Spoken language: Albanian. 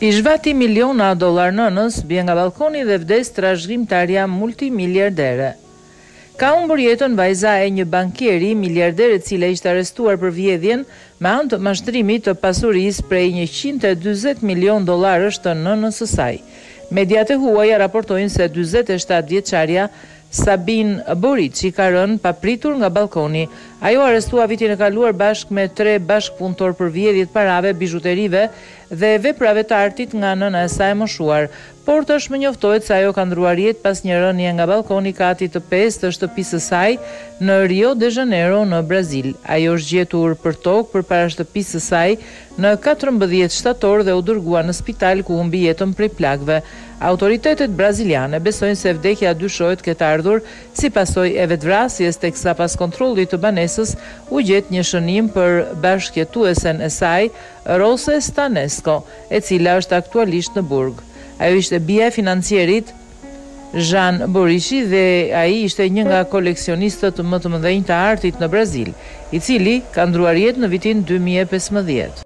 I zhvati miliona dollar nënës, bie nga balkoni dhe vdes trashëgimtarja multimiljardere. Ka humbur jetën vajza e një bankieri miliarder e cila ishte arrestuar për vjedhjen me anë të mashtrimit të pasurisë prej 140 milion dollarësh të nënës së saj. Mediat e huaja raportojnë se 47 vjeçaria Sabin Borici ka rënë papritur nga balkoni. Ajo arrestua vitin e kaluar bashkë me 3 bashkëpunëtor për vjedhjet parave, bijuterive dhe veprave të artit nga nëna e saj moshuar. Por tashmë njoftohet se ajo ka ndruar jetë pas një rënje nga balkoni kati të 5 të shtëpisë së saj në Rio de Janeiro në Brazil. Ajo është gjetur për tokë përpara shtëpisë së saj në 14 shtator dhe u dërguar në spital ku humbi jetën prej plagëve. Autoritetet braziliane besojnë se vdekja dyshohet ketë ardhur si pasojë e vetvrasjes, teksa pas kontrollit të banesës u gjet një shënim për bashkëjetuesen e saj, Rose Stanesco, e cila është aktualisht në burg. Ajo ishte bia e financierit Jean Borici dhe ai ishte një nga koleksionistët më të mëdhenj të artit në Brazil, i cili ka ndruar jetë në vitin 2015.